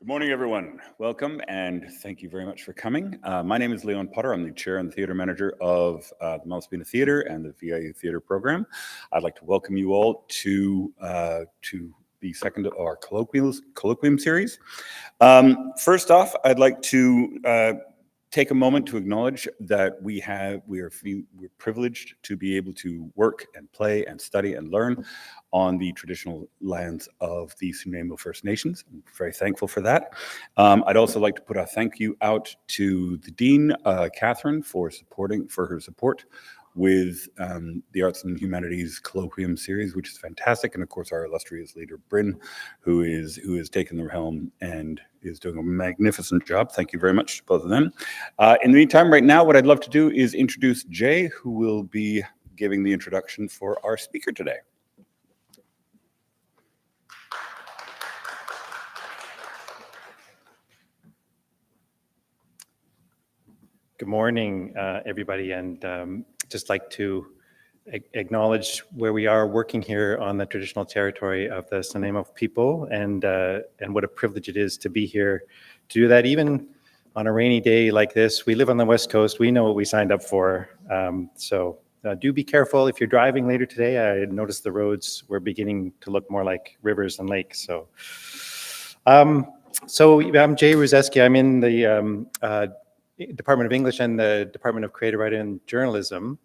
Good morning, everyone. Welcome, and thank you very much for coming. My name is Leon Potter. I'm the chair and theatre manager of the Malaspina Theatre and the VIU Theatre program. I'd like to welcome you all to the second of our colloquium series. First off, I'd like to take a moment to acknowledge that we're privileged to be able to work and play and study and learn on the traditional lands of the Sunamo First Nations. I'm very thankful for that. I'd also like to put a thank you out to the Dean, Catherine, for her support with the Arts and Humanities Colloquium series, which is fantastic, and of course our illustrious leader Bryn, who has taken the helm and is doing a magnificent job. Thank you very much to both of them. In the meantime, right now, what I'd love to do is introduce Jay, who will be giving the introduction for our speaker today. Good morning, everybody, and just like to acknowledge where we are working here on the traditional territory of the Sunamo people, and what a privilege it is to be here to do that, even on a rainy day like this. We live on the West Coast. We know what we signed up for, so do be careful if you're driving later today. I noticed the roads were beginning to look more like rivers and lakes. So I'm Jay Ruzeski. I'm in the Department of English and the Department of Creative Writing and Journalism,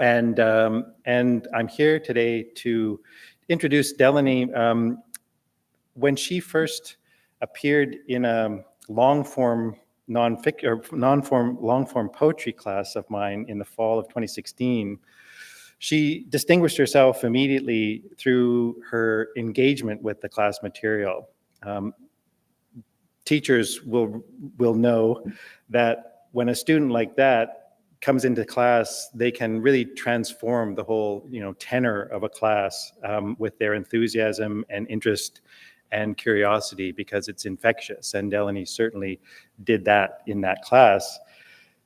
and I'm here today to introduce Delani. When she first appeared in a long-form long-form poetry class of mine in the fall of 2016, she distinguished herself immediately through her engagement with the class material. Teachers will know that when a student like that comes into class, they can really transform the whole, tenor of a class with their enthusiasm and interest and curiosity, because it's infectious. And Delani certainly did that in that class.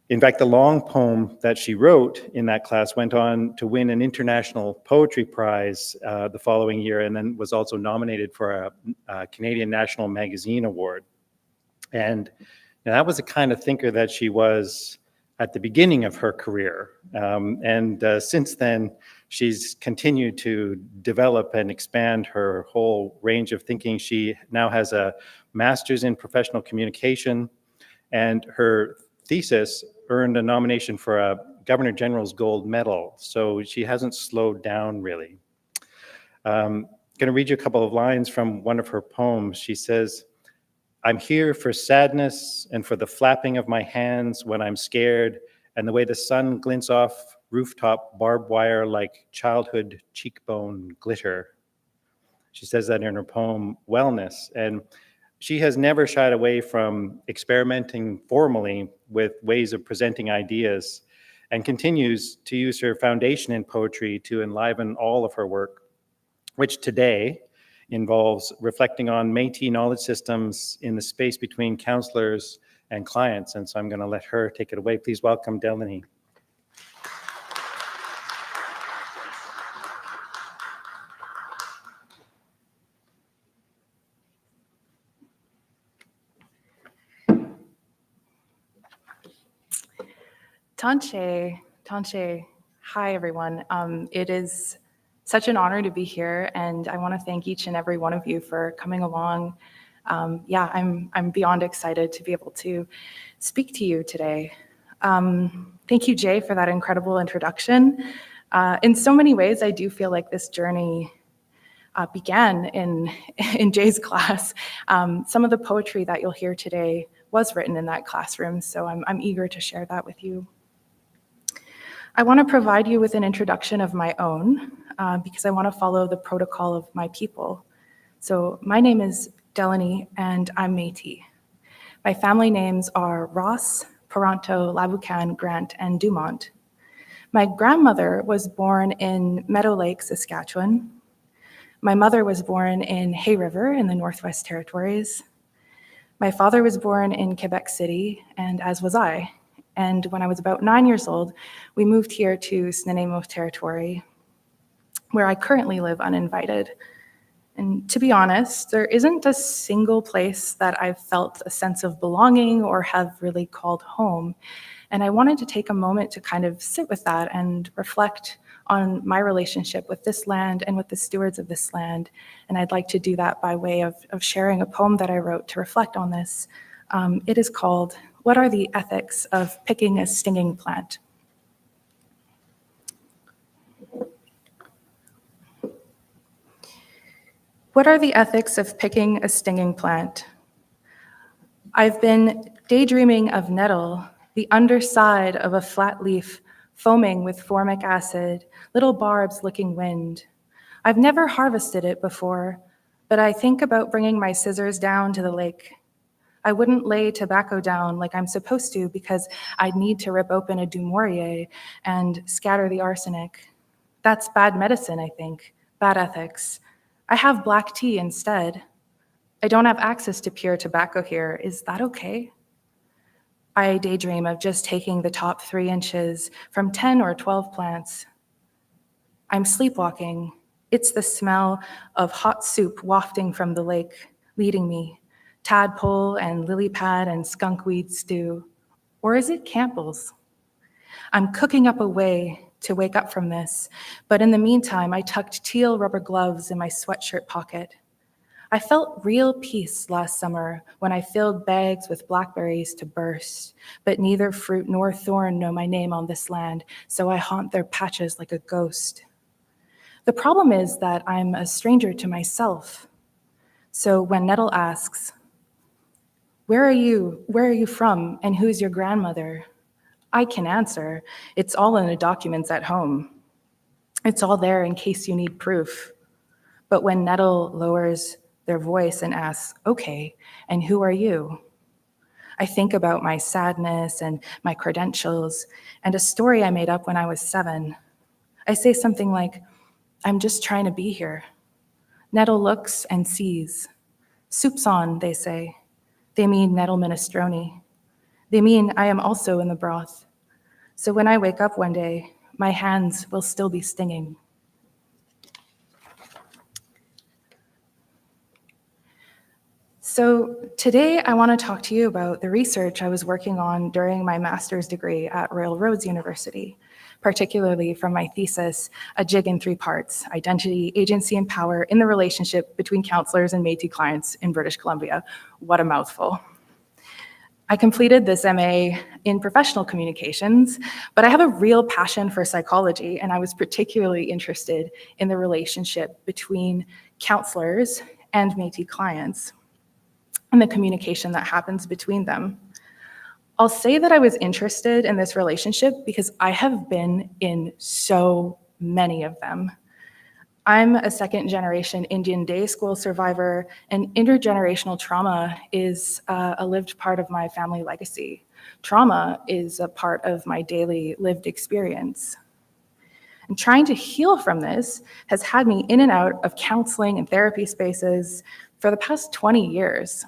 In fact, the long poem that she wrote in that class went on to win an international poetry prize the following year, and then was also nominated for a Canadian National Magazine Award. And that was the kind of thinker that she was at the beginning of her career. Since then, she's continued to develop and expand her whole range of thinking. She now has a master's in professional communication, and her thesis earned a nomination for a Governor General's Gold Medal. So she hasn't slowed down, really. I'm going to read you a couple of lines from one of her poems. She says, "I'm here for sadness and for the flapping of my hands when I'm scared, and the way the sun glints off rooftop barbed wire like childhood cheekbone glitter." She says that in her poem, Wellness. And she has never shied away from experimenting formally with ways of presenting ideas, and continues to use her foundation in poetry to enliven all of her work, which today involves reflecting on Métis knowledge systems in the space between counselors and clients. And so I'm going to let her take it away. Please welcome Delani. Tanche. Hi, everyone. It is such an honor to be here, and I want to thank each and every one of you for coming along. I'm beyond excited to be able to speak to you today. Thank you, Jay, for that incredible introduction. In so many ways, I do feel like this journey began in Jay's class. Some of the poetry that you'll hear today was written in that classroom, so I'm eager to share that with you. I want to provide you with an introduction of my own, because I want to follow the protocol of my people. So my name is Delani, and I'm Métis. My family names are Ross, Paranto, Laboucan, Grant, and Dumont. My grandmother was born in Meadow Lake, Saskatchewan. My mother was born in Hay River in the Northwest Territories. My father was born in Quebec City, and as was I. And when I was about 9 years old, we moved here to Sunamo Territory, where I currently live uninvited. And to be honest, there isn't a single place that I've felt a sense of belonging or have really called home. And I wanted to take a moment to kind of sit with that and reflect on my relationship with this land and with the stewards of this land. And I'd like to do that by way of sharing a poem that I wrote to reflect on this. It is called, "What Are the Ethics of Picking a Stinging Plant?" What are the ethics of picking a stinging plant? I've been daydreaming of nettle, the underside of a flat leaf foaming with formic acid, little barbs licking wind. I've never harvested it before, but I think about bringing my scissors down to the lake. I wouldn't lay tobacco down like I'm supposed to because I'd need to rip open a Du Maurier and scatter the arsenic. That's bad medicine, I think, bad ethics. I have black tea instead. I don't have access to pure tobacco here. Is that okay? I daydream of just taking the top 3 inches from 10 or 12 plants. I'm sleepwalking. It's the smell of hot soup wafting from the lake, leading me. Tadpole and lily pad and skunkweed stew. Or is it Campbell's? I'm cooking up a way to wake up from this, but in the meantime, I tucked teal rubber gloves in my sweatshirt pocket. I felt real peace last summer when I filled bags with blackberries to burst, but neither fruit nor thorn know my name on this land, so I haunt their patches like a ghost. The problem is that I'm a stranger to myself. So when Nettle asks, where are you from, and who's your grandmother? I can answer. It's all in the documents at home. It's all there in case you need proof. But when Nettle lowers their voice and asks, okay, and who are you? I think about my sadness and my credentials and a story I made up when I was 7. I say something like, I'm just trying to be here. Nettle looks and sees. Soup's on, they say. They mean Nettle minestrone. They mean I am also in the broth. So when I wake up one day, my hands will still be stinging. So today I want to talk to you about the research I was working on during my master's degree at Royal Roads University, particularly from my thesis, A Jig in 3 Parts, Identity, Agency, and Power in the Relationship Between Counselors and Métis Clients in British Columbia. What a mouthful. I completed this MA in professional communications, but I have a real passion for psychology, and I was particularly interested in the relationship between counselors and Métis clients and the communication that happens between them. I'll say that I was interested in this relationship because I have been in so many of them. I'm a second-generation Indian day school survivor, and intergenerational trauma is a lived part of my family legacy. Trauma is a part of my daily lived experience. And trying to heal from this has had me in and out of counseling and therapy spaces for the past 20 years.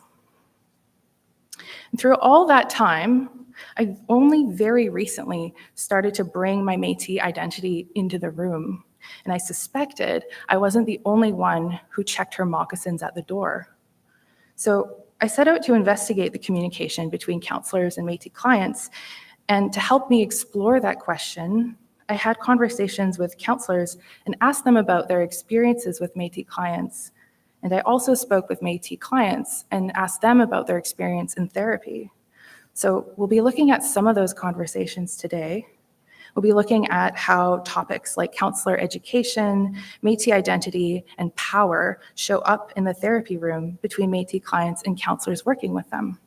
And through all that time, I've only very recently started to bring my Métis identity into the room. And I suspected I wasn't the only one who checked her moccasins at the door. So I set out to investigate the communication between counselors and Métis clients. And to help me explore that question, I had conversations with counselors and asked them about their experiences with Métis clients. And I also spoke with Métis clients and asked them about their experience in therapy. So we'll be looking at some of those conversations today. We'll be looking at how topics like counselor education, Métis identity, and power show up in the therapy room between Métis clients and counselors working with them.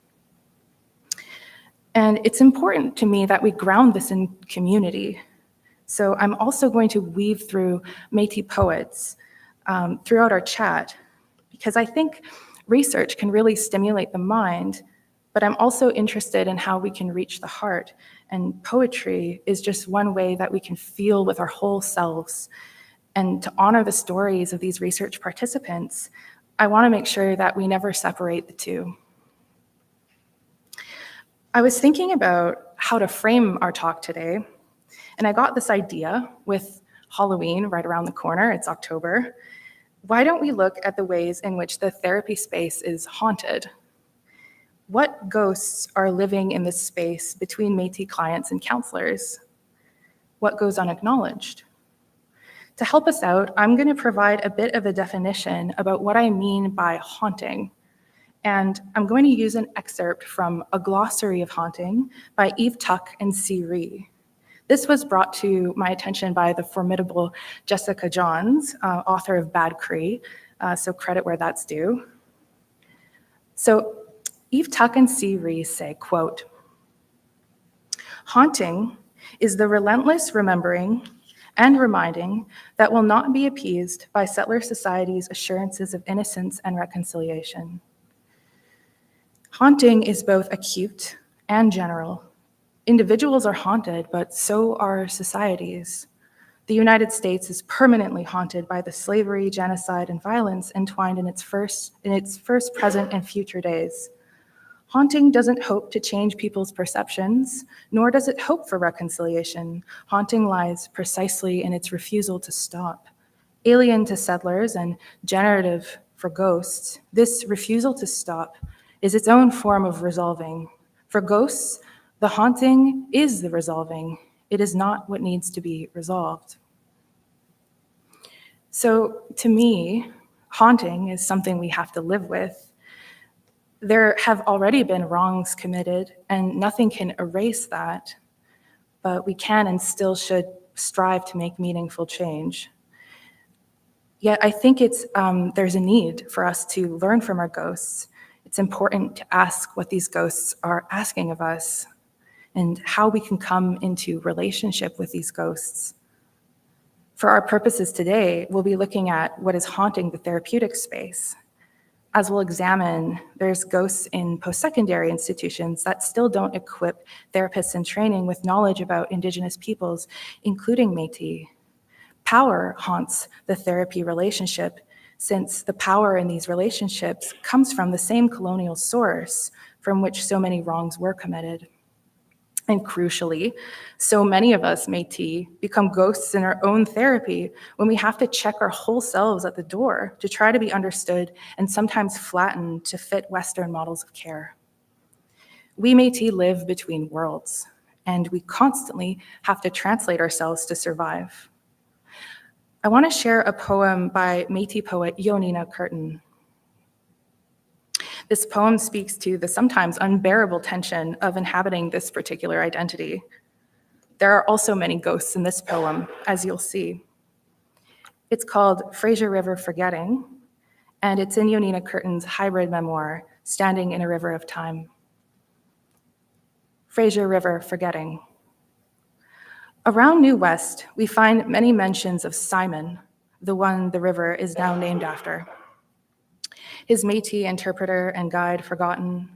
And it's important to me that we ground this in community. So I'm also going to weave through Métis poets throughout our chat, because I think research can really stimulate the mind, but I'm also interested in how we can reach the heart. And poetry is just one way that we can feel with our whole selves. And to honor the stories of these research participants, I want to make sure that we never separate the two. I was thinking about how to frame our talk today, and I got this idea with Halloween right around the corner. It's October. Why don't we look at the ways in which the therapy space is haunted? What ghosts are living in this space between Métis clients and counselors? What goes unacknowledged? To help us out, I'm going to provide a bit of a definition about what I mean by haunting. And I'm going to use an excerpt from A Glossary of Haunting by Eve Tuck and C. Ree. This was brought to my attention by the formidable Jessica Johns, author of Bad Cree, so credit where that's due. So Eve Tuck and C. Ree say, quote, "Haunting is the relentless remembering and reminding that will not be appeased by settler society's assurances of innocence and reconciliation. Haunting is both acute and general. Individuals are haunted, but so are societies. The United States is permanently haunted by the slavery, genocide, and violence entwined in its first, present, and future days. Haunting doesn't hope to change people's perceptions, nor does it hope for reconciliation. Haunting lies precisely in its refusal to stop. Alien to settlers and generative for ghosts, this refusal to stop is its own form of resolving. For ghosts, the haunting is the resolving. It is not what needs to be resolved." So to me, haunting is something we have to live with. There have already been wrongs committed, and nothing can erase that, but we can and still should strive to make meaningful change. Yet I think there's a need for us to learn from our ghosts. It's important to ask what these ghosts are asking of us and how we can come into relationship with these ghosts. For our purposes today, we'll be looking at what is haunting the therapeutic space. As we'll examine, there's ghosts in post-secondary institutions that still don't equip therapists in training with knowledge about Indigenous peoples, including Métis. Power haunts the therapy relationship, since the power in these relationships comes from the same colonial source from which so many wrongs were committed. And crucially, so many of us, Métis, become ghosts in our own therapy when we have to check our whole selves at the door to try to be understood and sometimes flattened to fit Western models of care. We Métis live between worlds, and we constantly have to translate ourselves to survive. I want to share a poem by Métis poet Yonina Curtin. This poem speaks to the sometimes unbearable tension of inhabiting this particular identity. There are also many ghosts in this poem, as you'll see. It's called Fraser River Forgetting, and it's in Yonina Curtin's hybrid memoir, Standing in a River of Time. Fraser River Forgetting. Around New West, we find many mentions of Simon, the one the river is now named after. His Métis interpreter and guide forgotten.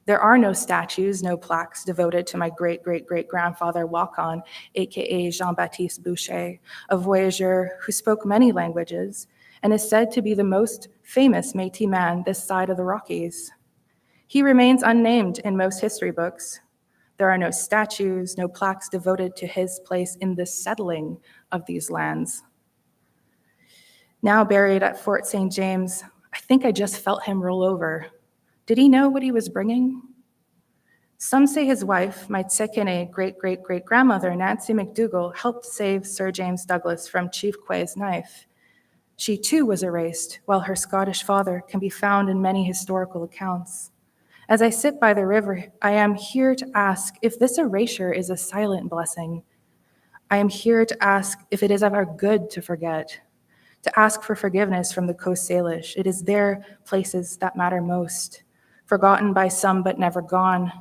There are no statues, no plaques devoted to my great-great-great-grandfather Wakan, aka Jean-Baptiste Boucher, a voyageur who spoke many languages and is said to be the most famous Métis man this side of the Rockies. He remains unnamed in most history books. There are no statues, no plaques devoted to his place in the settling of these lands. Now buried at Fort St. James, I think I just felt him roll over. Did he know what he was bringing? Some say his wife, my Tsekene great-great-great-grandmother, Nancy McDougall, helped save Sir James Douglas from Chief Quay's knife. She too was erased, while her Scottish father can be found in many historical accounts. As I sit by the river, I am here to ask if this erasure is a silent blessing. I am here to ask if it is ever good to forget, to ask for forgiveness from the Coast Salish. It is their places that matter most, forgotten by some but never gone.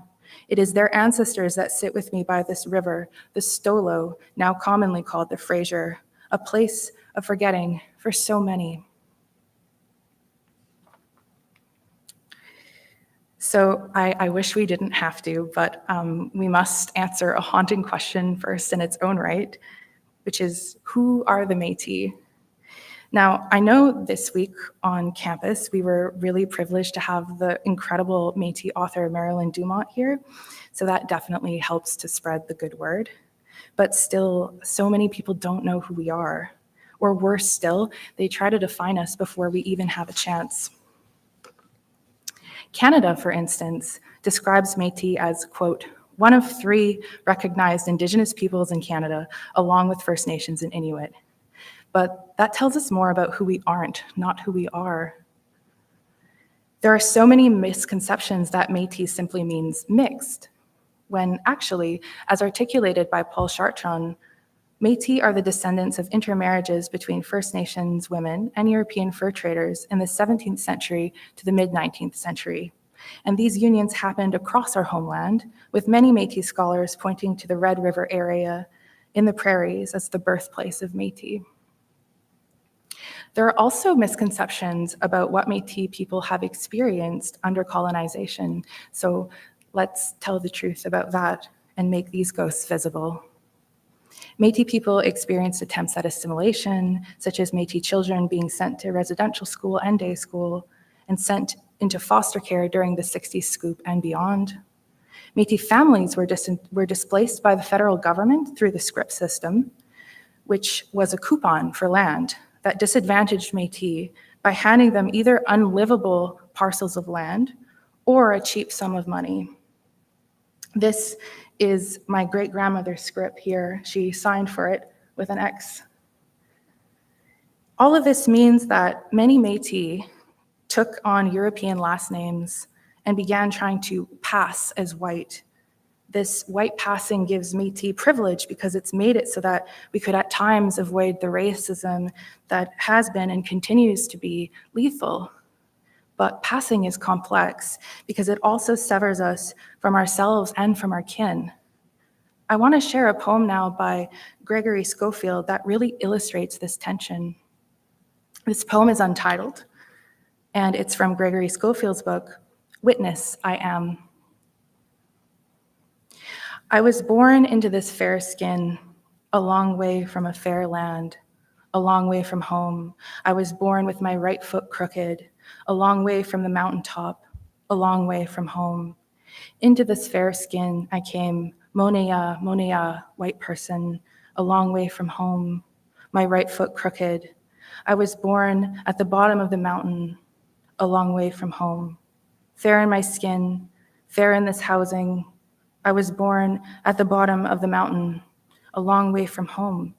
It is their ancestors that sit with me by this river, the Stolo, now commonly called the Fraser, a place of forgetting for so many. So I wish we didn't have to, but we must answer a haunting question first in its own right, which is, who are the Métis? Now, I know this week on campus, we were really privileged to have the incredible Métis author Marilyn Dumont here, so that definitely helps to spread the good word. But still, so many people don't know who we are. Or worse still, they try to define us before we even have a chance. Canada, for instance, describes Métis as, quote, one of 3 recognized Indigenous peoples in Canada, along with First Nations and Inuit. But that tells us more about who we aren't, not who we are. There are so many misconceptions that Métis simply means mixed, when actually, as articulated by Paul Chartrand, Métis are the descendants of intermarriages between First Nations women and European fur traders in the 17th century to the mid-19th century. And these unions happened across our homeland, with many Métis scholars pointing to the Red River area in the prairies as the birthplace of Métis. There are also misconceptions about what Métis people have experienced under colonization. So let's tell the truth about that and make these ghosts visible. Métis people experienced attempts at assimilation, such as Métis children being sent to residential school and day school, and sent into foster care during the 60s scoop and beyond. Métis families were displaced by the federal government through the scrip system, which was a coupon for land that disadvantaged Métis by handing them either unlivable parcels of land or a cheap sum of money. This is my great-grandmother's scrip here. She signed for it with an X. All of this means that many Métis took on European last names and began trying to pass as white. This white passing gives Métis privilege because it's made it so that we could at times avoid the racism that has been and continues to be lethal. But passing is complex because it also severs us from ourselves and from our kin. I want to share a poem now by Gregory Schofield that really illustrates this tension. This poem is untitled, and it's from Gregory Schofield's book, Witness I Am. I was born into this fair skin, a long way from a fair land, a long way from home. I was born with my right foot crooked, a long way from the mountaintop, a long way from home. Into this fair skin I came, Monea, Monea, white person, a long way from home, my right foot crooked. I was born at the bottom of the mountain, a long way from home. Fair in my skin, fair in this housing. I was born at the bottom of the mountain, a long way from home.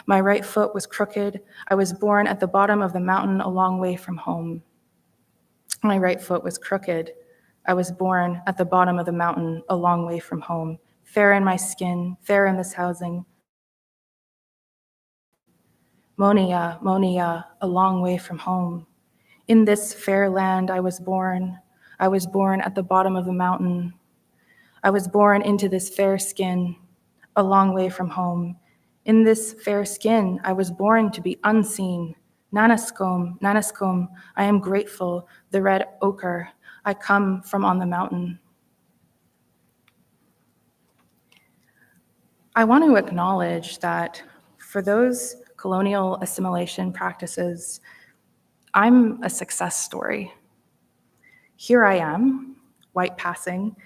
My right foot was crooked. I was born at the bottom of the mountain, a long way from home. My right foot was crooked. I was born at the bottom of the mountain, a long way from home. Fair in my skin, fair in this housing. Monea, Monea, a long way from home. In this fair land I was born. I was born at the bottom of the mountain. I was born into this fair skin, a long way from home. In this fair skin, I was born to be unseen. Nanascombe, Nanascombe, I am grateful, the red ochre, I come from on the mountain. I want to acknowledge that for those colonial assimilation practices, I'm a success story. Here I am, white passing,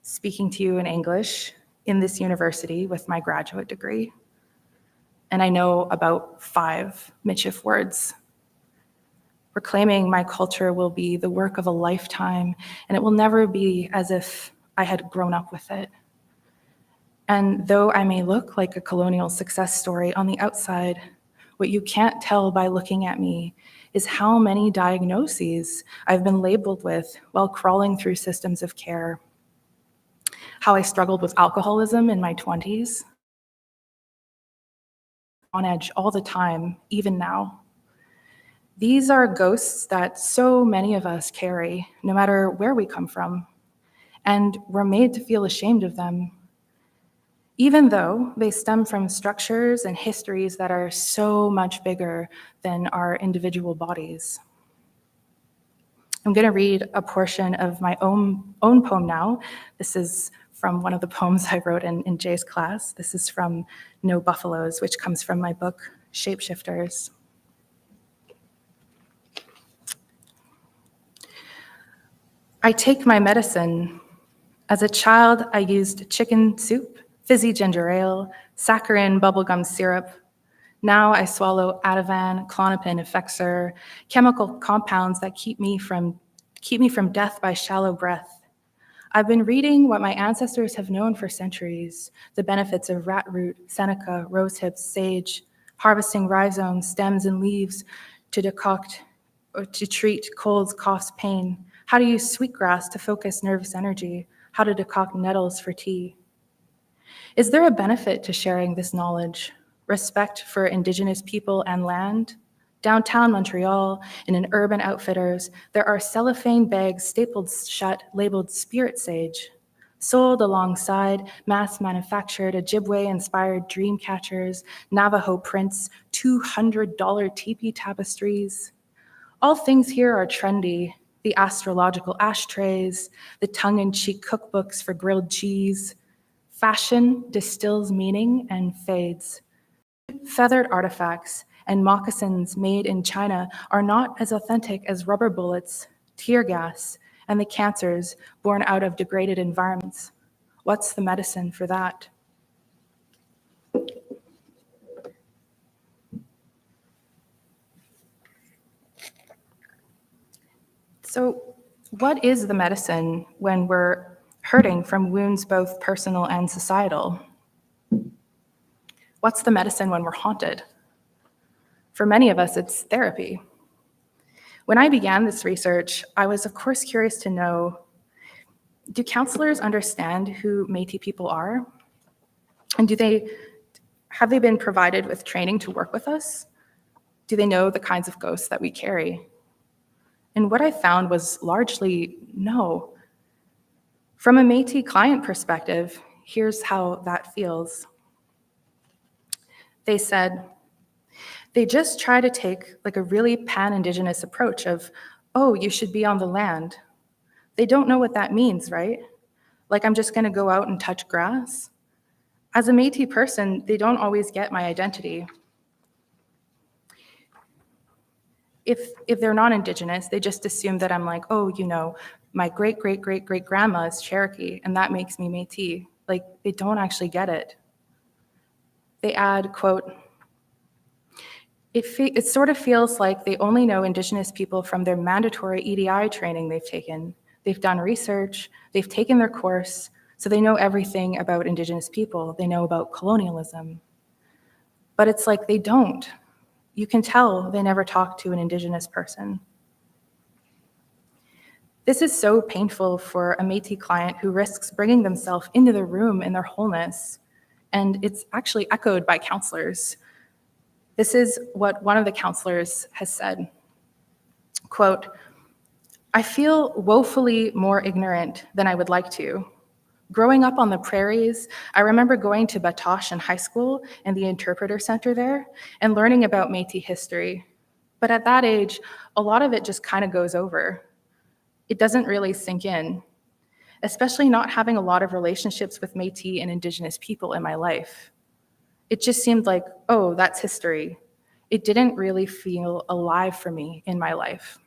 speaking to you in English in this university with my graduate degree. And I know about 5 Michif words. Reclaiming my culture will be the work of a lifetime, and it will never be as if I had grown up with it. And though I may look like a colonial success story on the outside, what you can't tell by looking at me is how many diagnoses I've been labeled with while crawling through systems of care. How I struggled with alcoholism in my 20s, on edge all the time, even now. These are ghosts that so many of us carry, no matter where we come from, and we're made to feel ashamed of them, even though they stem from structures and histories that are so much bigger than our individual bodies. I'm going to read a portion of my own poem now. This is from one of the poems I wrote in Jay's class. This is from No Buffaloes, which comes from my book, Shapeshifters. I take my medicine. As a child, I used chicken soup, fizzy ginger ale, saccharine bubblegum syrup. Now I swallow Ativan, Klonopin, Effexor, chemical compounds that keep me from death by shallow breath. I've been reading what my ancestors have known for centuries, the benefits of rat root, seneca, rosehips, sage, harvesting rhizomes, stems, and leaves to decoct or to treat colds, coughs, pain, how to use sweetgrass to focus nervous energy, how to decoct nettles for tea. Is there a benefit to sharing this knowledge? Respect for Indigenous people and land? Downtown Montreal, in an Urban Outfitters, there are cellophane bags stapled shut labeled Spirit Sage, sold alongside mass-manufactured Ojibwe-inspired dream catchers, Navajo prints, $200 teepee tapestries. All things here are trendy, the astrological ashtrays, the tongue-in-cheek cookbooks for grilled cheese. Fashion distills meaning and fades. Feathered artifacts and moccasins made in China are not as authentic as rubber bullets, tear gas, and the cancers born out of degraded environments. What's the medicine for that? So, what is the medicine when we're hurting from wounds both personal and societal? What's the medicine when we're haunted? For many of us, it's therapy. When I began this research, I was of course curious to know, do counselors understand who Métis people are? And have they been provided with training to work with us? Do they know the kinds of ghosts that we carry? And what I found was largely no. From a Métis client perspective, here's how that feels. They said, they just try to take like a really pan-Indigenous approach of, oh, you should be on the land. They don't know what that means, right? Like I'm just gonna go out and touch grass? As a Métis person, they don't always get my identity. If they're not Indigenous, they just assume that I'm like, oh, you know, my great-great-great-great-grandma is Cherokee, and that makes me Métis. Like, they don't actually get it. They add, quote, it sort of feels like they only know Indigenous people from their mandatory EDI training they've taken. They've done research, they've taken their course, so they know everything about Indigenous people. They know about colonialism. But it's like they don't. You can tell they never talk to an Indigenous person. This is so painful for a Métis client who risks bringing themselves into the room in their wholeness, and it's actually echoed by counselors. This is what one of the counselors has said, quote, I feel woefully more ignorant than I would like to. Growing up on the prairies, I remember going to Batoche in high school and the interpreter center there and learning about Métis history. But at that age, a lot of it just kind of goes over. It doesn't really sink in, especially not having a lot of relationships with Métis and Indigenous people in my life. It just seemed like, oh, that's history. It didn't really feel alive for me in my life.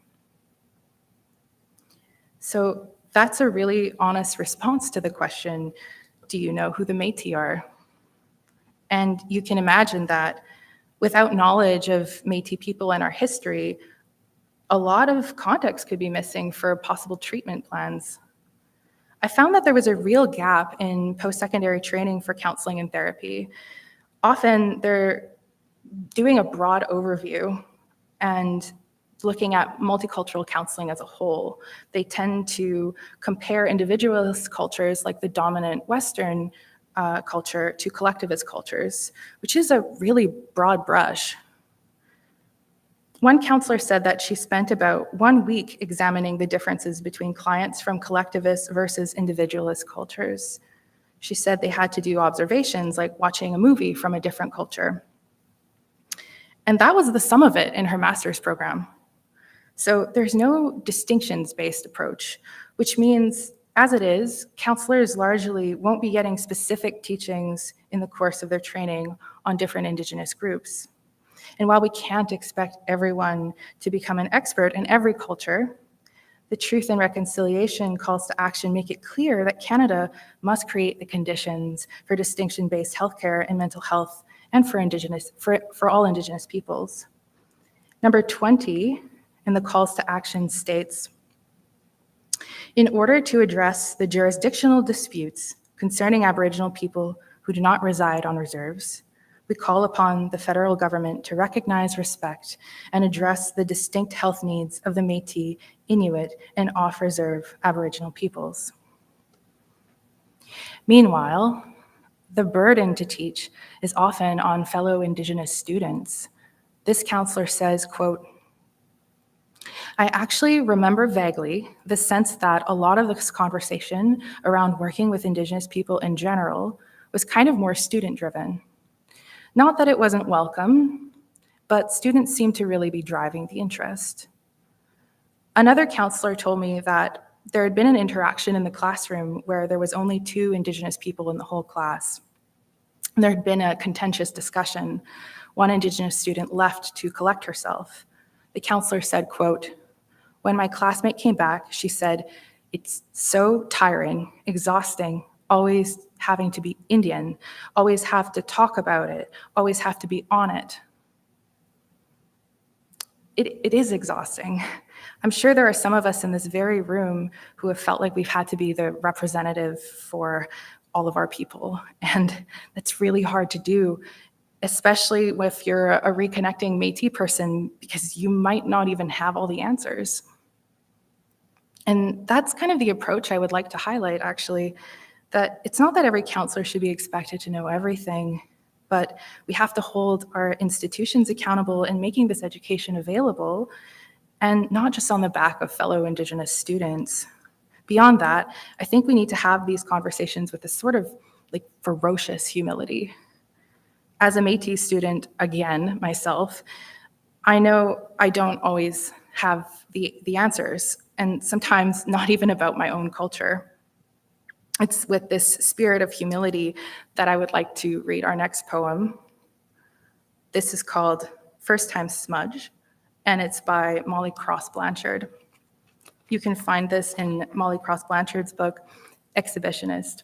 So that's a really honest response to the question, do you know who the Métis are? And you can imagine that without knowledge of Métis people and our history, a lot of context could be missing for possible treatment plans. I found that there was a real gap in post-secondary training for counseling and therapy. Often they're doing a broad overview and looking at multicultural counseling as a whole. They tend to compare individualist cultures like the dominant Western culture to collectivist cultures, which is a really broad brush. One counselor said that she spent about 1 week examining the differences between clients from collectivist versus individualist cultures. She said they had to do observations like watching a movie from a different culture. And that was the sum of it in her master's program. So there's no distinctions-based approach, which means, as it is, counselors largely won't be getting specific teachings in the course of their training on different Indigenous groups. And while we can't expect everyone to become an expert in every culture, the Truth and Reconciliation calls to action make it clear that Canada must create the conditions for distinction-based healthcare and mental health and for all Indigenous peoples. Number 20 in the calls to action states, in order to address the jurisdictional disputes concerning Aboriginal people who do not reside on reserves, we call upon the federal government to recognize, respect, and address the distinct health needs of the Métis, Inuit, and off-reserve Aboriginal peoples. Meanwhile, the burden to teach is often on fellow Indigenous students. This counselor says, quote, I actually remember vaguely the sense that a lot of this conversation around working with Indigenous people in general was kind of more student-driven. Not that it wasn't welcome, but students seemed to really be driving the interest. Another counselor told me that there had been an interaction in the classroom where there was only 2 Indigenous people in the whole class. There had been a contentious discussion. One Indigenous student left to collect herself. The counselor said, quote, when my classmate came back, she said, it's so tiring, exhausting, always having to be Indian, always have to talk about it, always have to be on it. It is exhausting. I'm sure there are some of us in this very room who have felt like we've had to be the representative for all of our people, and that's really hard to do, especially if you're a reconnecting Métis person, because you might not even have all the answers. And that's kind of the approach I would like to highlight, actually, that it's not that every counselor should be expected to know everything, but we have to hold our institutions accountable in making this education available, and not just on the back of fellow Indigenous students. Beyond that, I think we need to have these conversations with a sort of like ferocious humility. As a Métis student, again, myself, I know I don't always have the answers, and sometimes not even about my own culture. It's with this spirit of humility that I would like to read our next poem. This is called First Time Smudge, and it's by Molly Cross Blanchard. You can find this in Molly Cross Blanchard's book, Exhibitionist.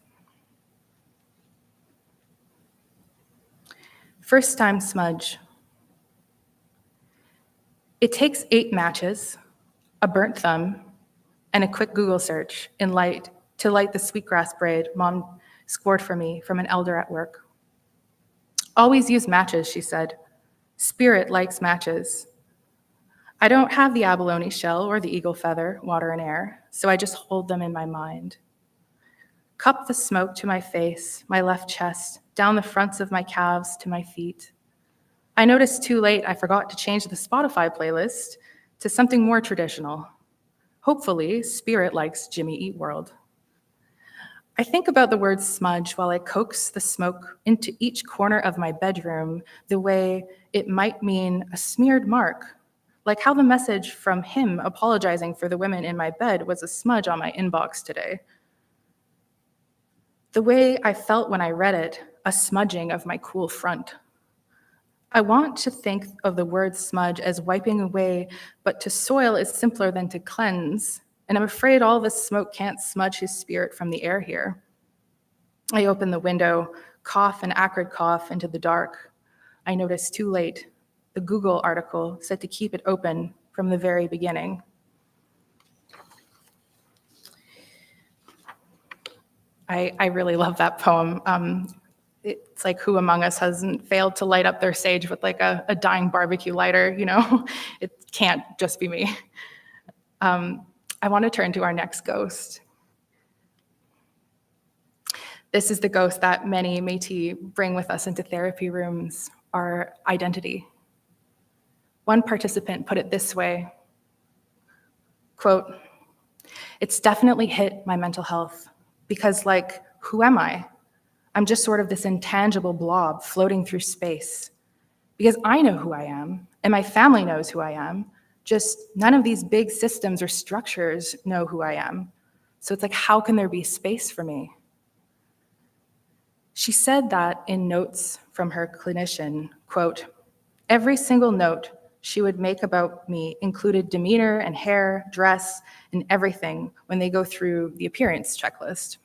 First time smudge. It takes 8 matches, a burnt thumb, and a quick Google search to light the sweetgrass braid Mom scored for me from an elder at work. Always use matches, she said. Spirit likes matches. I don't have the abalone shell or the eagle feather, water and air, so I just hold them in my mind. Cup the smoke to my face, my left chest, down the fronts of my calves to my feet. I noticed too late I forgot to change the Spotify playlist to something more traditional. Hopefully, Spirit likes Jimmy Eat World. I think about the word smudge while I coax the smoke into each corner of my bedroom the way it might mean a smeared mark, like how the message from him apologizing for the women in my bed was a smudge on my inbox today. The way I felt when I read it, a smudging of my cool front. I want to think of the word smudge as wiping away, but to soil is simpler than to cleanse, and I'm afraid all this smoke can't smudge his spirit from the air here. I open the window, cough an acrid cough into the dark. I notice too late. The Google article said to keep it open from the very beginning. I really love that poem. It's like, who among us hasn't failed to light up their sage with like a dying barbecue lighter, you know? It can't just be me. I want to turn to our next ghost. This is the ghost that many Métis bring with us into therapy rooms, our identity. One participant put it this way, quote, "It's definitely hit my mental health because, like, who am I? I'm just sort of this intangible blob floating through space. Because I know who I am, and my family knows who I am, just none of these big systems or structures know who I am. So it's like, how can there be space for me?" She said that in notes from her clinician, quote, "Every single note she would make about me included demeanor and hair, dress, and everything when they go through the appearance checklist."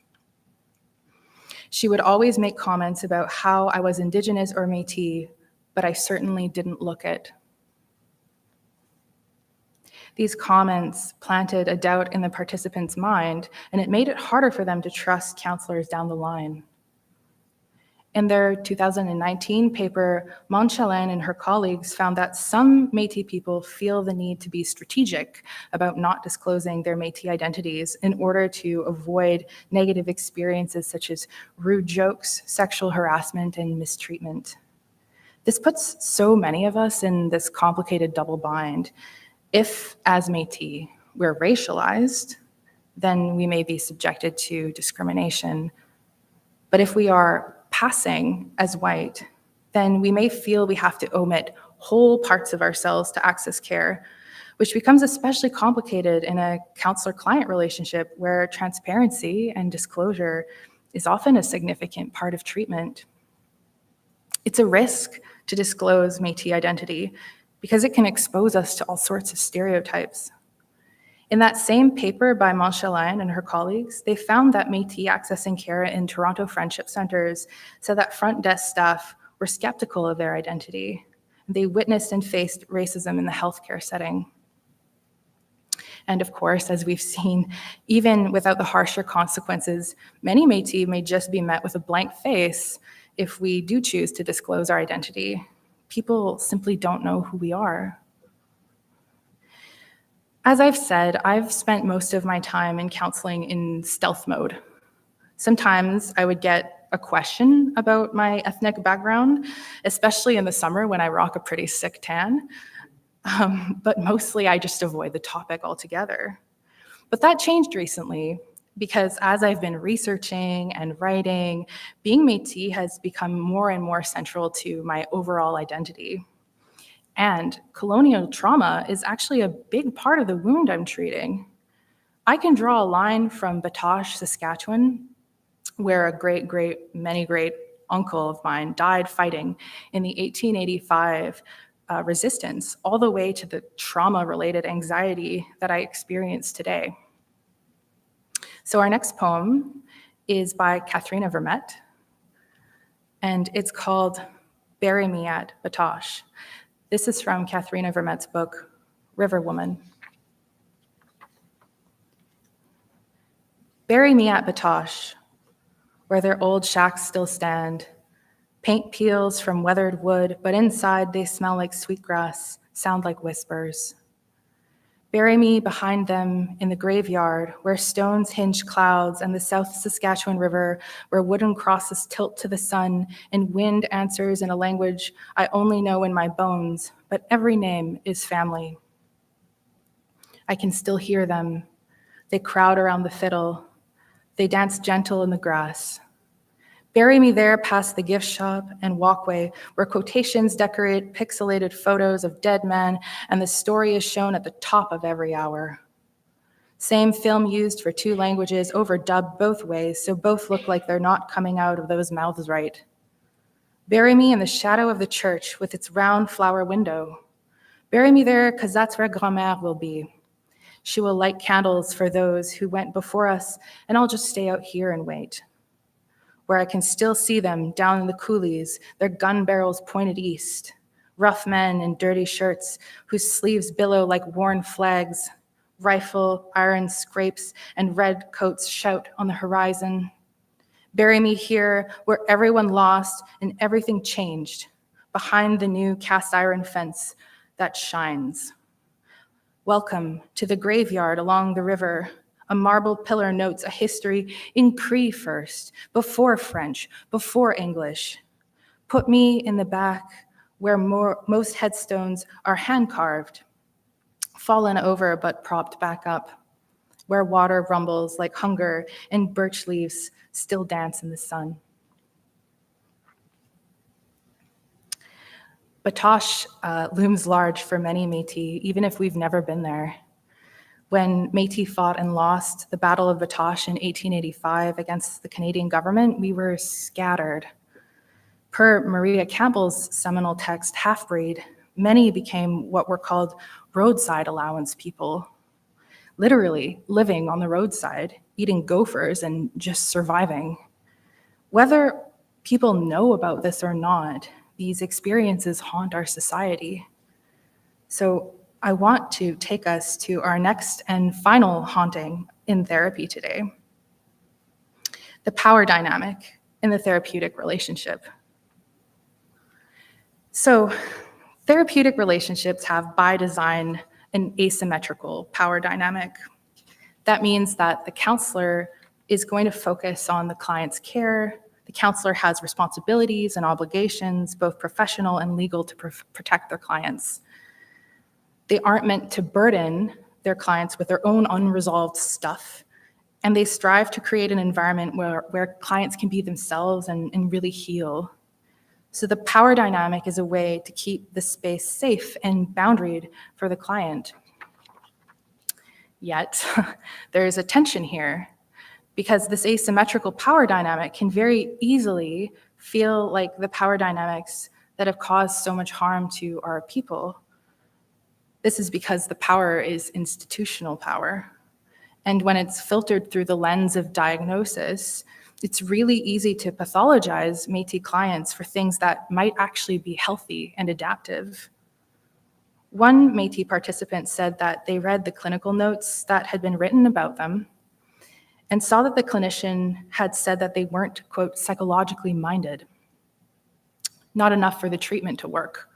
She would always make comments about how I was Indigenous or Métis, but I certainly didn't look it. These comments planted a doubt in the participants' mind, and it made it harder for them to trust counselors down the line. In their 2019 paper, Monchalin and her colleagues found that some Métis people feel the need to be strategic about not disclosing their Métis identities in order to avoid negative experiences such as rude jokes, sexual harassment, and mistreatment. This puts so many of us in this complicated double bind. If, as Métis, we're racialized, then we may be subjected to discrimination. But if we are passing as white, then we may feel we have to omit whole parts of ourselves to access care, which becomes especially complicated in a counselor-client relationship where transparency and disclosure is often a significant part of treatment. It's a risk to disclose Métis identity because it can expose us to all sorts of stereotypes. In that same paper by Monchalin and her colleagues, they found that Métis accessing care in Toronto Friendship Centres said that front desk staff were skeptical of their identity. They witnessed and faced racism in the healthcare setting. And of course, as we've seen, even without the harsher consequences, many Métis may just be met with a blank face if we do choose to disclose our identity. People simply don't know who we are. As I've said, I've spent most of my time in counseling in stealth mode. Sometimes I would get a question about my ethnic background, especially in the summer when I rock a pretty sick tan. But mostly I just avoid the topic altogether. But that changed recently because as I've been researching and writing, being Métis has become more and more central to my overall identity. And colonial trauma is actually a big part of the wound I'm treating. I can draw a line from Batoche, Saskatchewan, where a many great uncle of mine died fighting in the 1885 resistance, all the way to the trauma-related anxiety that I experience today. So our next poem is by Katharina Vermette, and it's called Bury Me at Batoche. This is from Katharina Vermette's book, River Woman. Bury me at Batoche, where their old shacks still stand. Paint peels from weathered wood, but inside they smell like sweetgrass, sound like whispers. Bury me behind them in the graveyard, where stones hinge clouds and the South Saskatchewan River, where wooden crosses tilt to the sun and wind answers in a language I only know in my bones, but every name is family. I can still hear them. They crowd around the fiddle. They dance gentle in the grass. Bury me there past the gift shop and walkway where quotations decorate pixelated photos of dead men and the story is shown at the top of every hour. Same film used for two languages, overdubbed both ways, so both look like they're not coming out of those mouths right. Bury me in the shadow of the church with its round flower window. Bury me there because that's where grand-mère will be. She will light candles for those who went before us, and I'll just stay out here and wait. Where I can still see them down in the coulees, their gun barrels pointed east, rough men in dirty shirts whose sleeves billow like worn flags, rifle, iron scrapes, and red coats shout on the horizon. Bury me here where everyone lost and everything changed, behind the new cast iron fence that shines. Welcome to the graveyard along the river. A marble pillar notes a history in Cree first, before French, before English. Put me in the back where most headstones are hand-carved, fallen over but propped back up, where water rumbles like hunger and birch leaves still dance in the sun. Batoche looms large for many Métis, even if we've never been there. When Métis fought and lost the Battle of Batoche in 1885 against the Canadian government, we were scattered. Per Maria Campbell's seminal text, Half-Breed, many became what were called roadside allowance people, literally living on the roadside, eating gophers and just surviving. Whether people know about this or not, these experiences haunt our society. So I want to take us to our next and final haunting in therapy today: the power dynamic in the therapeutic relationship. So therapeutic relationships have, by design, an asymmetrical power dynamic. That means that the counselor is going to focus on the client's care. The counselor has responsibilities and obligations, both professional and legal, to protect their clients. They aren't meant to burden their clients with their own unresolved stuff, and they strive to create an environment where clients can be themselves and really heal. So the power dynamic is a way to keep the space safe and boundaried for the client. Yet, there is a tension here, because this asymmetrical power dynamic can very easily feel like the power dynamics that have caused so much harm to our people. This is because the power is institutional power. And when it's filtered through the lens of diagnosis, it's really easy to pathologize Métis clients for things that might actually be healthy and adaptive. One Métis participant said that they read the clinical notes that had been written about them and saw that the clinician had said that they weren't, quote, psychologically minded, not enough for the treatment to work.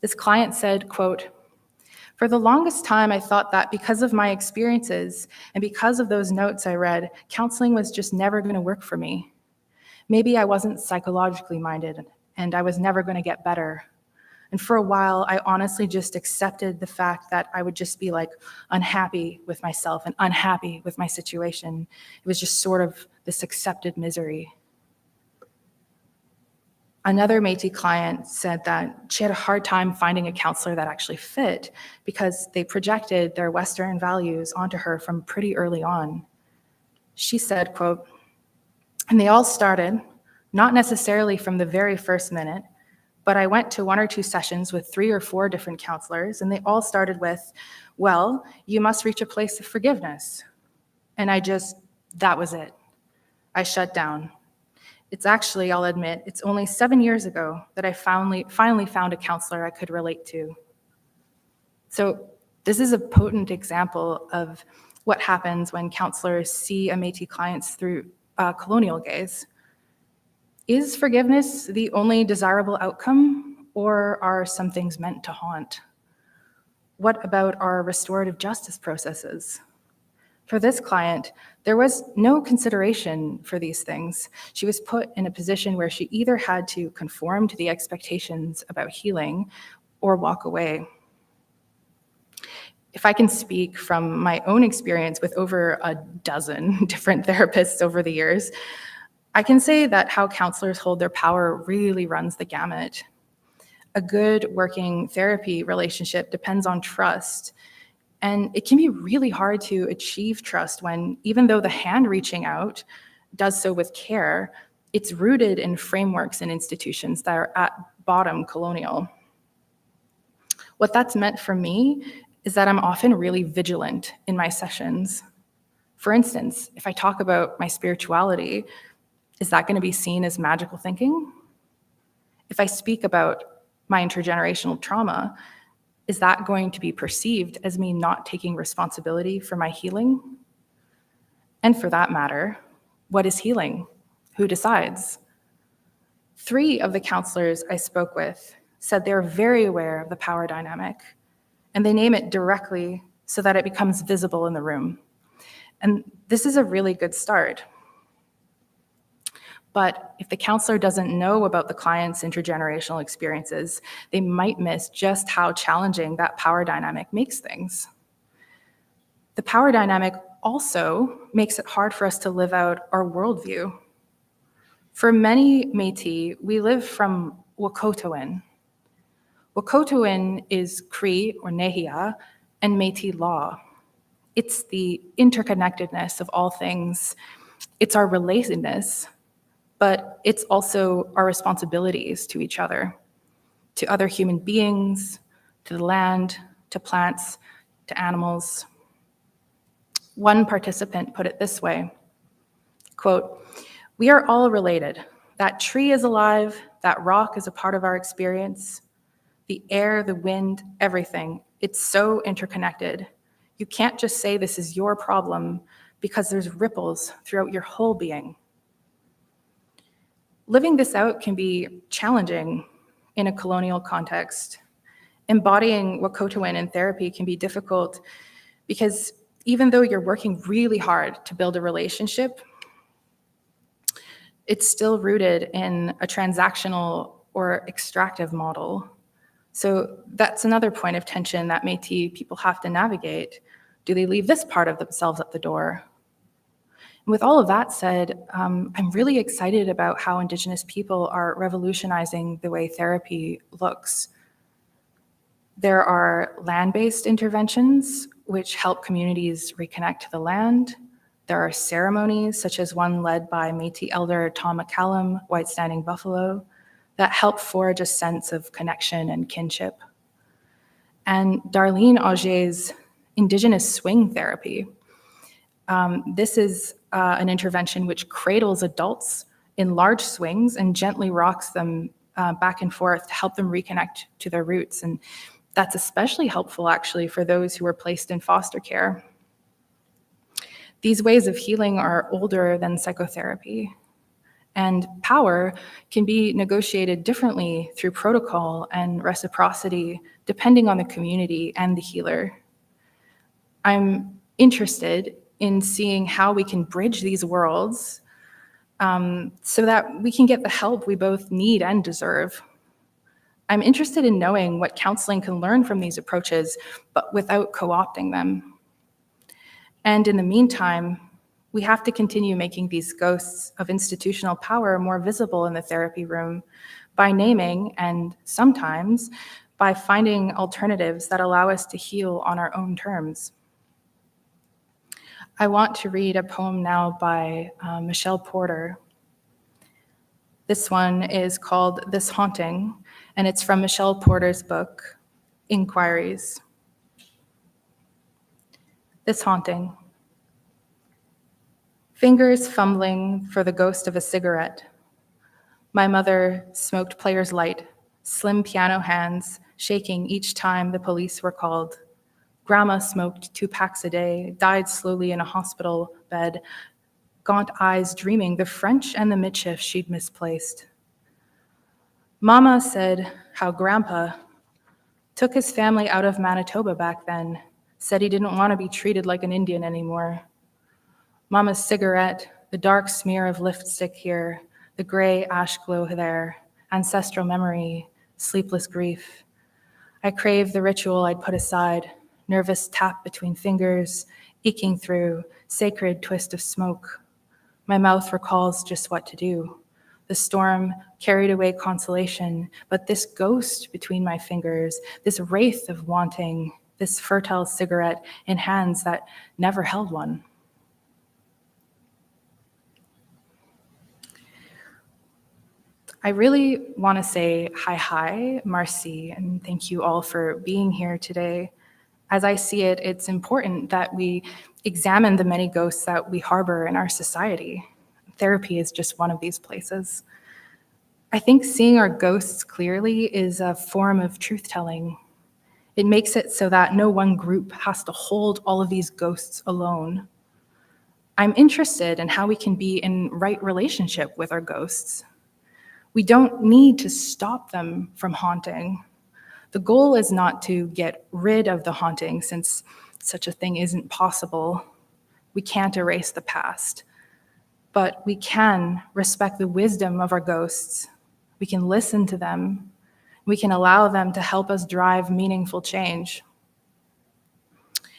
This client said, quote, "For the longest time, I thought that because of my experiences and because of those notes I read, counseling was just never going to work for me. Maybe I wasn't psychologically minded and I was never going to get better. And for a while, I honestly just accepted the fact that I would just be like unhappy with myself and unhappy with my situation. It was just sort of this accepted misery." Another Métis client said that she had a hard time finding a counselor that actually fit because they projected their Western values onto her from pretty early on. She said, quote, "And they all started, not necessarily from the very first minute, but I went to 1 or 2 sessions with 3 or 4 different counselors, and they all started with, well, you must reach a place of forgiveness." And that was it. I shut down. It's actually, I'll admit, it's only 7 years ago that I finally found a counselor I could relate to. So this is a potent example of what happens when counselors see a Métis clients through a colonial gaze. Is forgiveness the only desirable outcome, or are some things meant to haunt? What about our restorative justice processes? For this client, there was no consideration for these things. She was put in a position where she either had to conform to the expectations about healing or walk away. If I can speak from my own experience with over a dozen different therapists over the years, I can say that how counselors hold their power really runs the gamut. A good working therapy relationship depends on trust. And it can be really hard to achieve trust when, even though the hand reaching out does so with care, it's rooted in frameworks and institutions that are at bottom colonial. What that's meant for me is that I'm often really vigilant in my sessions. For instance, if I talk about my spirituality, is that going to be seen as magical thinking? If I speak about my intergenerational trauma, is that going to be perceived as me not taking responsibility for my healing? And for that matter, what is healing? Who decides? 3 of the counselors I spoke with said they're very aware of the power dynamic, and they name it directly so that it becomes visible in the room. And this is a really good start. But if the counselor doesn't know about the client's intergenerational experiences, they might miss just how challenging that power dynamic makes things. The power dynamic also makes it hard for us to live out our worldview. For many Métis, we live from Wokotowin. Wokotowin is Cree or Nehia and Métis law. It's the interconnectedness of all things. It's our relatedness, but it's also our responsibilities to each other, to other human beings, to the land, to plants, to animals. One participant put it this way, quote, We are all related. That tree is alive, that rock is a part of our experience, the air, the wind, everything. It's so interconnected. You can't just say this is your problem because there's ripples throughout your whole being. Living this out can be challenging in a colonial context. Embodying Wakotowin in therapy can be difficult because even though you're working really hard to build a relationship, it's still rooted in a transactional or extractive model. So that's another point of tension that Métis people have to navigate. Do they leave this part of themselves at the door? And with all of that said, I'm really excited about how Indigenous people are revolutionizing the way therapy looks. There are land-based interventions which help communities reconnect to the land. There are ceremonies, such as one led by Métis elder Tom McCallum, White Standing Buffalo, that help forge a sense of connection and kinship. And Darlene Augier's Indigenous swing therapy. This is an intervention which cradles adults in large swings and gently rocks them back and forth to help them reconnect to their roots. And that's especially helpful, actually, for those who were placed in foster care. These ways of healing are older than psychotherapy, and power can be negotiated differently through protocol and reciprocity, depending on the community and the healer. I'm interested in seeing how we can bridge these worlds so that we can get the help we both need and deserve. I'm interested in knowing what counseling can learn from these approaches, but without co-opting them. And in the meantime, we have to continue making these ghosts of institutional power more visible in the therapy room by naming and sometimes by finding alternatives that allow us to heal on our own terms. I want to read a poem now by Michelle Porter. This one is called This Haunting, and it's from Michelle Porter's book, Inquiries. This haunting. Fingers fumbling for the ghost of a cigarette. My mother smoked Player's Light, slim piano hands shaking each time the police were called. Grandma smoked 2 packs a day, died slowly in a hospital bed, gaunt eyes dreaming the French and the midshift she'd misplaced. Mama said how Grandpa took his family out of Manitoba back then, said he didn't want to be treated like an Indian anymore. Mama's cigarette, the dark smear of lipstick here, the gray ash glow there, ancestral memory, sleepless grief. I crave the ritual I'd put aside, nervous tap between fingers, eking through, sacred twist of smoke. My mouth recalls just what to do. The storm carried away consolation, but this ghost between my fingers, this wraith of wanting, this fertile cigarette in hands that never held one. I really want to say hi, Marcy, and thank you all for being here today. As I see it, it's important that we examine the many ghosts that we harbor in our society. Therapy is just one of these places. I think seeing our ghosts clearly is a form of truth-telling. It makes it so that no one group has to hold all of these ghosts alone. I'm interested in how we can be in right relationship with our ghosts. We don't need to stop them from haunting. The goal is not to get rid of the haunting, since such a thing isn't possible. We can't erase the past, but we can respect the wisdom of our ghosts. We can listen to them. We can allow them to help us drive meaningful change.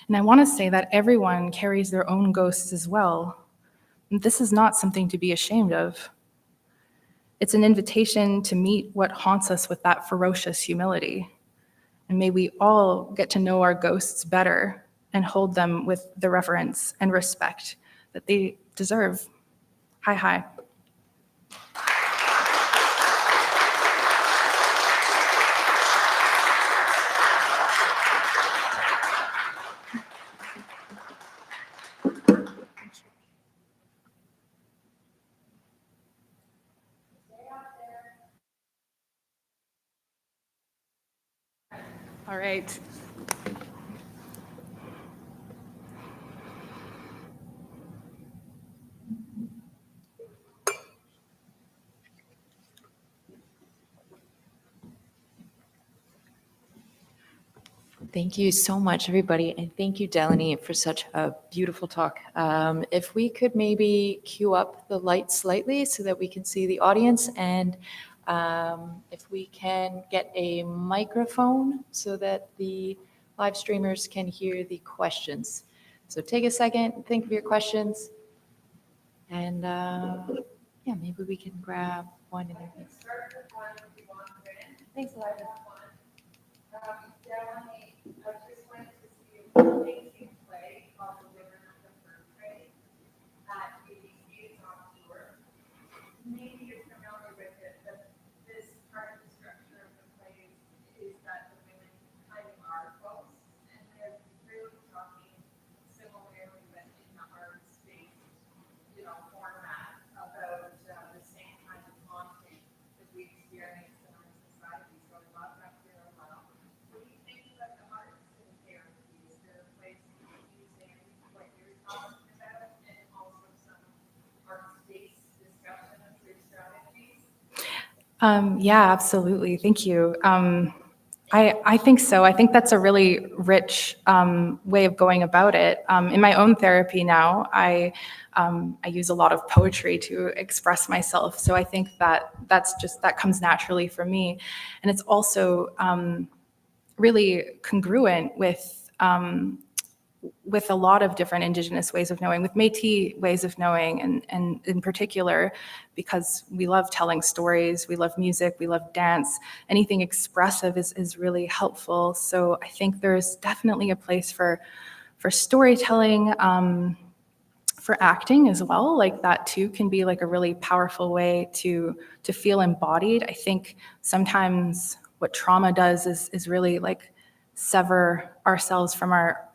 And I want to say that everyone carries their own ghosts as well. And this is not something to be ashamed of. It's an invitation to meet what haunts us with that ferocious humility. And may we all get to know our ghosts better and hold them with the reverence and respect that they deserve. Hi. All right. Thank you so much, everybody, and thank you, Delani, for such a beautiful talk. If we could maybe cue up the lights slightly so that we can see the audience, and if we can get a microphone so that the live streamers can hear the questions. So take a second, think of your questions, and yeah, maybe we can grab one in there. Thanks, Elijah. Delani, I just went to see an amazing play called The Women of the Fur Trade at BBC. It's on tour. Maybe you're familiar with it, but this part of the structure of the play is that the women kind of are close, and they're really talking similarly, but in the art space, format about the same kind of conflict that we experience in our society. So I love that parallel. What do you think about the arts and therapy? Is there a place to use in what you're talking about, and also some arts-based discussion of your strategies? Yeah, absolutely. Thank you. I think so. I think that's a really rich way of going about it. In my own therapy now, I use a lot of poetry to express myself. So I think that comes naturally for me, and it's also really congruent with a lot of different Indigenous ways of knowing, with Métis ways of knowing, and in particular, because we love telling stories, we love music, we love dance, anything expressive is really helpful. So I think there's definitely a place for storytelling, for acting as well. Like that too can be like a really powerful way to feel embodied. I think sometimes what trauma does is really like sever ourselves from our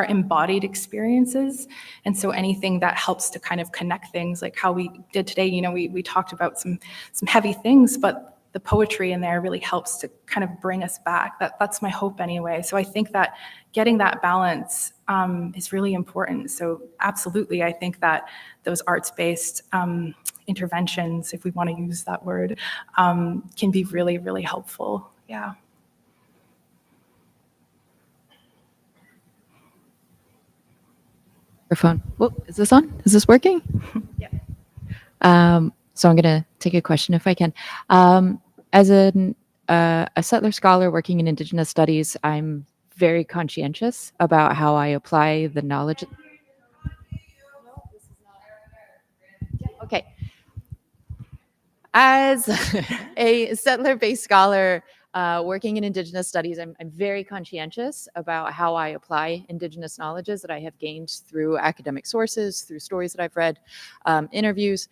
embodied experiences. And so anything that helps to kind of connect things, like how we did today, we talked about some heavy things, but the poetry in there really helps to kind of bring us back. That's my hope anyway. So I think that getting that balance is really important. So absolutely, I think that those arts-based interventions, if we want to use that word, can be really, really helpful. Yeah. Microphone. Oh, is this on? Is this working? Yeah. So I'm going to take a question if I can. As a settler scholar working in Indigenous studies, I'm very conscientious about how I apply the knowledge. Okay. As a settler-based scholar working in Indigenous studies, I'm very conscientious about how I apply Indigenous knowledges that I have gained through academic sources, through stories that I've read, interviews.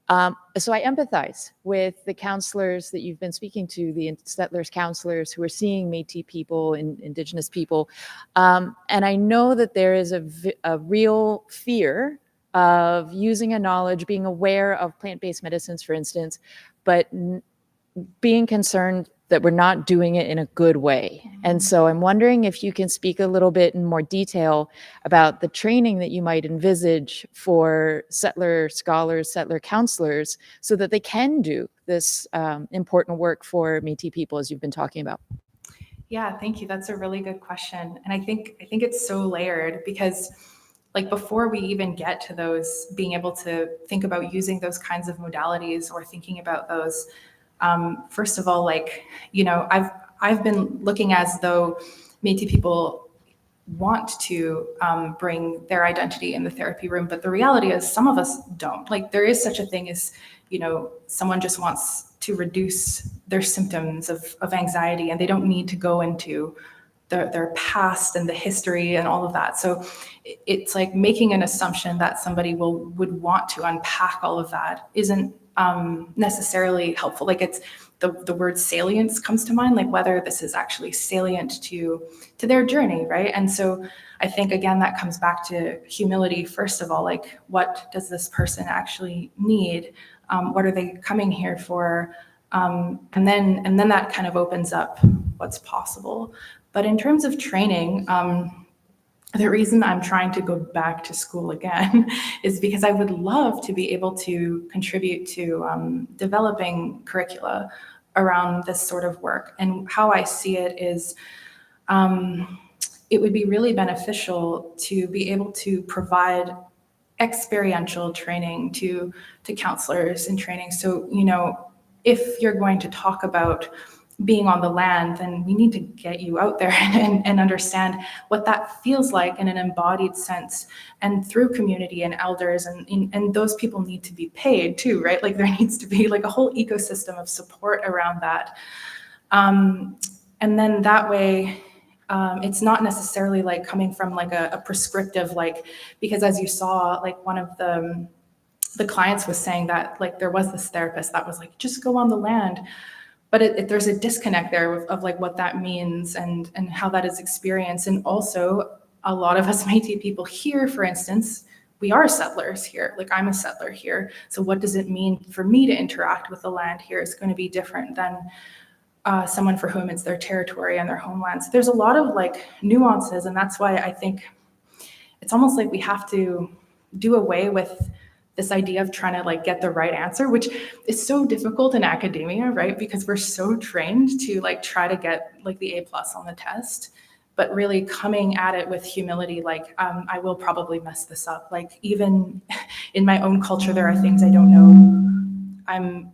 So I empathize with the counselors that you've been speaking to, the settlers counselors who are seeing Métis people and Indigenous people. And I know that there is a real fear of using a knowledge, being aware of plant-based medicines, for instance, but being concerned that we're not doing it in a good way. And so I'm wondering if you can speak a little bit in more detail about the training that you might envisage for settler scholars, settler counselors, so that they can do this important work for Métis people, as you've been talking about. Yeah, thank you. That's a really good question. And I think it's so layered because like before we even get to those, being able to think about using those kinds of modalities or thinking about those, first of all, like, I've been looking as though Métis people want to bring their identity in the therapy room, but the reality is some of us don't. Like there is such a thing as, someone just wants to reduce their symptoms of anxiety and they don't need to go into their past and the history and all of that. So it's like making an assumption that somebody would want to unpack all of that isn't necessarily helpful. Like it's the word salience comes to mind, like whether this is actually salient to their journey, right? And so I think again that comes back to humility. First of all, like what does this person actually need? What are they coming here for? And then that kind of opens up what's possible. But in terms of training, the reason I'm trying to go back to school again is because I would love to be able to contribute to developing curricula around this sort of work. And how I see it is it would be really beneficial to be able to provide experiential training to counselors in training. So, you know, if you're going to talk about being on the land, then we need to get you out there and understand what that feels like in an embodied sense, and through community and elders, and those people need to be paid too, right? Like there needs to be like a whole ecosystem of support around that. And then that way, it's not necessarily like coming from like a prescriptive, like, because as you saw, like one of the clients was saying that like there was this therapist that was like, just go on the land. But there's a disconnect there of like what that means and how that is experienced. And also a lot of us Métis people here, for instance, we are settlers here. Like I'm a settler here. So what does it mean for me to interact with the land here is going to be different than someone for whom it's their territory and their homeland. So there's a lot of like nuances, and that's why I think it's almost like we have to do away with this idea of trying to like get the right answer, which is so difficult in academia, right? Because we're so trained to like try to get like the A+ on the test, but really coming at it with humility, like I will probably mess this up. Like even in my own culture, there are things I don't know.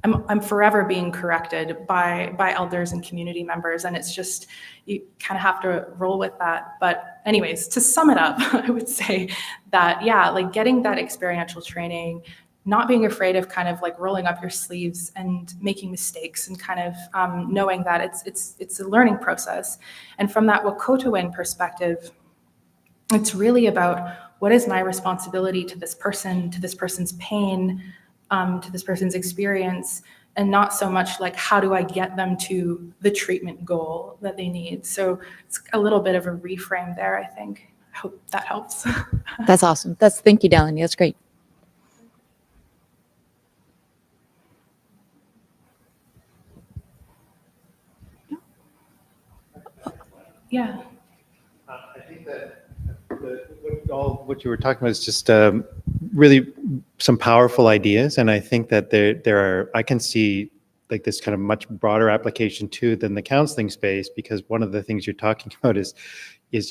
I'm forever being corrected by elders and community members, and it's just, you kind of have to roll with that. But anyways, to sum it up, I would say that, yeah, like getting that experiential training, not being afraid of kind of like rolling up your sleeves and making mistakes, and kind of knowing that it's a learning process. And from that Wakotoan perspective, it's really about what is my responsibility to this person, to this person's pain, to this person's experience, and not so much like how do I get them to the treatment goal that they need. So it's a little bit of a reframe there, I think. I hope that helps. That's awesome. Thank you, Delani. That's great. Yeah. I think that what you were talking about is just really some powerful ideas, and I think that there are, I can see like this kind of much broader application too than the counseling space, because one of the things you're talking about is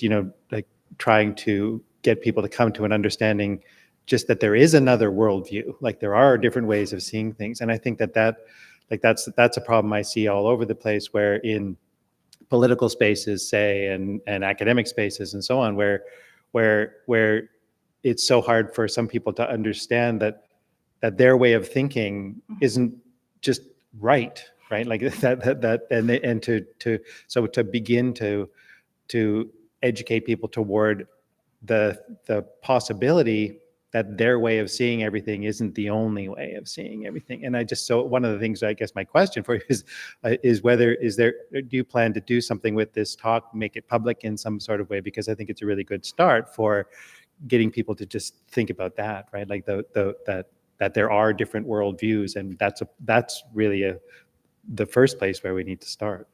you know, like trying to get people to come to an understanding just that there is another worldview, like there are different ways of seeing things. And I think that's a problem I see all over the place, where in political spaces, say, and academic spaces and so on, where it's so hard for some people to understand that their way of thinking isn't just right, like that and to begin to educate people toward the possibility that their way of seeing everything isn't the only way of seeing everything. And so one of the things, I guess my question for you is whether, do you plan to do something with this talk, make it public in some sort of way? Because I think it's a really good start for getting people to just think about that, right? Like that there are different worldviews, and that's really the first place where we need to start.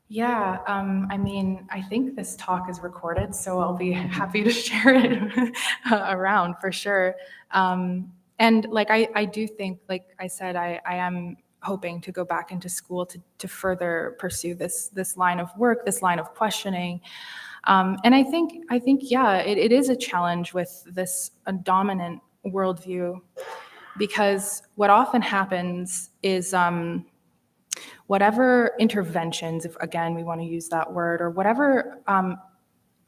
Yeah, I mean, I think this talk is recorded, so I'll be happy to share it around for sure. And like, I do think, like I said, I am hoping to go back into school to further pursue this line of work, this line of questioning. And I think, yeah, it is a challenge with this dominant worldview, because what often happens is, whatever interventions, if again we want to use that word, or whatever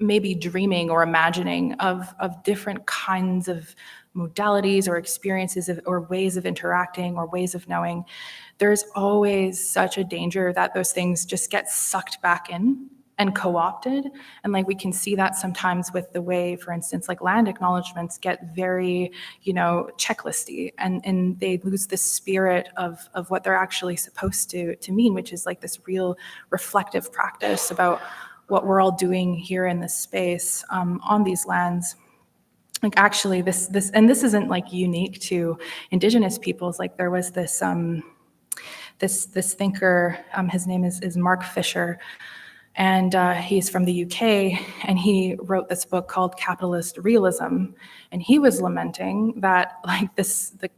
maybe dreaming or imagining of different kinds of modalities or experiences or ways of interacting or ways of knowing, there's always such a danger that those things just get sucked back in and co-opted. And like we can see that sometimes with the way, for instance, like land acknowledgements get very, checklisty, and they lose the spirit of what they're actually supposed to mean, which is like this real reflective practice about what we're all doing here in this space on these lands. Like actually this isn't like unique to Indigenous peoples. Like there was this this thinker, his name is Mark Fisher, and he's from the UK, and he wrote this book called Capitalist Realism, and he was lamenting that like the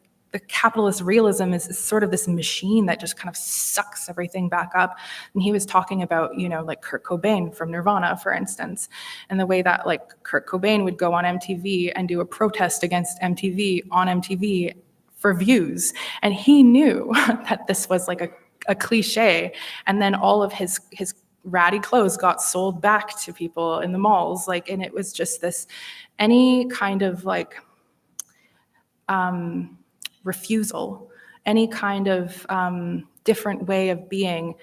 capitalist realism is sort of this machine that just kind of sucks everything back up. And he was talking about, like Kurt Cobain from Nirvana, for instance, and the way that like Kurt Cobain would go on MTV and do a protest against MTV on MTV for views. And he knew that this was like a cliche. And then all of his ratty clothes got sold back to people in the malls. And it was just this, any kind of like, refusal, any kind of different way of being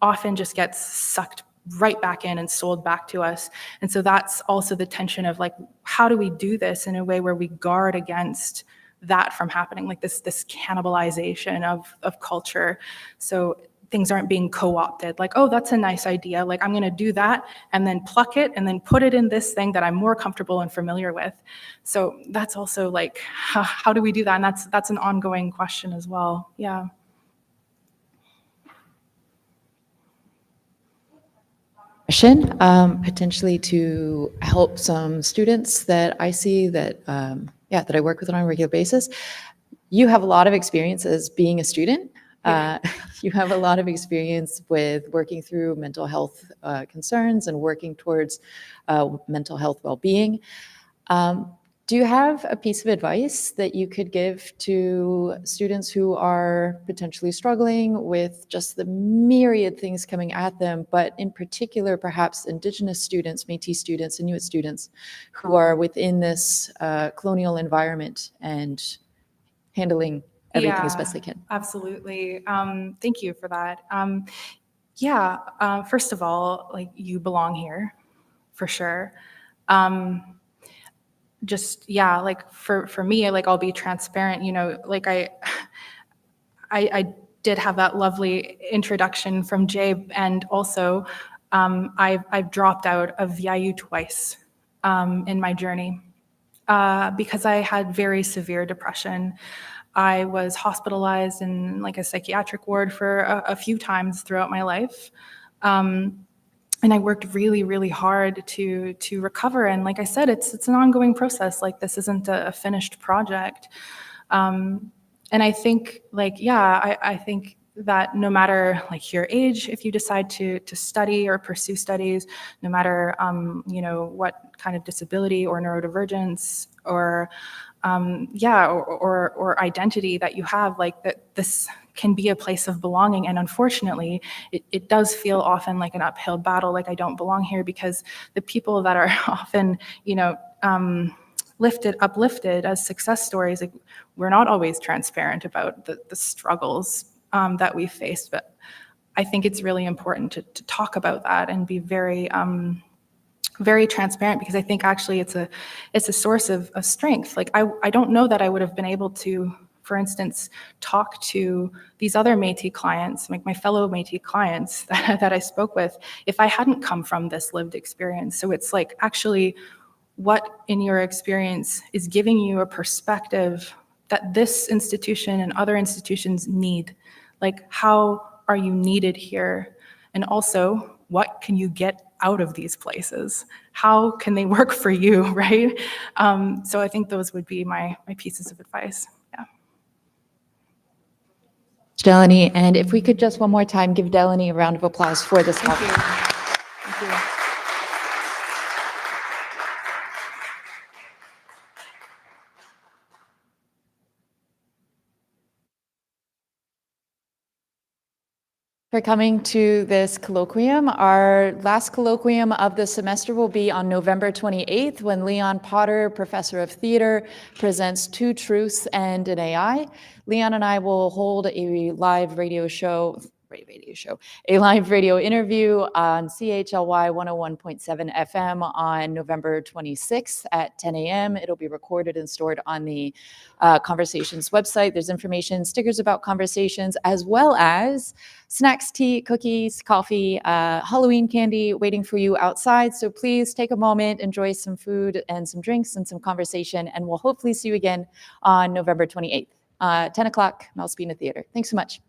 often just gets sucked right back in and sold back to us. And so that's also the tension of like, how do we do this in a way where we guard against that from happening, like this cannibalization of culture. So things aren't being co-opted, like, oh, that's a nice idea, like I'm gonna do that and then pluck it and then put it in this thing that I'm more comfortable and familiar with. So that's also like, how do we do that? And that's an ongoing question as well, yeah. Question, potentially to help some students that I see that, that I work with on a regular basis. You have a lot of experience as being a student. You have a lot of experience with working through mental health concerns and working towards mental health well-being. Do you have a piece of advice that you could give to students who are potentially struggling with just the myriad things coming at them, but in particular, perhaps Indigenous students, Métis students, Inuit students who are within this colonial environment and handling everything as best they can? Absolutely. Thank you for that. First of all, like you belong here for sure. Like for me, like I'll be transparent, like I did have that lovely introduction from Jay, and also I've dropped out of VIU twice in my journey because I had very severe depression. I was hospitalized in like a psychiatric ward for a few times throughout my life. And I worked really, really hard to recover. And like I said, it's an ongoing process. Like this isn't a finished project. And I think I think that no matter like your age, if you decide to study or pursue studies, no matter what kind of disability or neurodivergence or or identity that you have, like that this can be a place of belonging. And unfortunately, it does feel often like an uphill battle, like I don't belong here, because the people that are often, uplifted as success stories, like we're not always transparent about the struggles that we faced. But I think it's really important to talk about that and be very transparent, because I think actually it's a source of strength. Like I don't know that I would have been able to, for instance, talk to these other Métis clients, like my fellow Métis clients that I spoke with, if I hadn't come from this lived experience. So it's like actually what in your experience is giving you a perspective that this institution and other institutions need. Like how are you needed here? And also, what can you get out of these places? How can they work for you, right? So I think those would be my pieces of advice. Yeah. Delani, and if we could just one more time give Delani a round of applause for this talk. Thank you. For coming to this colloquium. Our last colloquium of the semester will be on November 28th, when Leon Potter, professor of theater, presents Two Truths and an AI. Leon and I will hold a live radio interview on CHLY 101.7 FM on November 26th at 10 a.m. It'll be recorded and stored on the Conversations website. There's information, stickers about Conversations, as well as snacks, tea, cookies, coffee, Halloween candy waiting for you outside. So please take a moment, enjoy some food and some drinks and some conversation, and we'll hopefully see you again on November 28th, 10 o'clock, Malspina Theater. Thanks so much.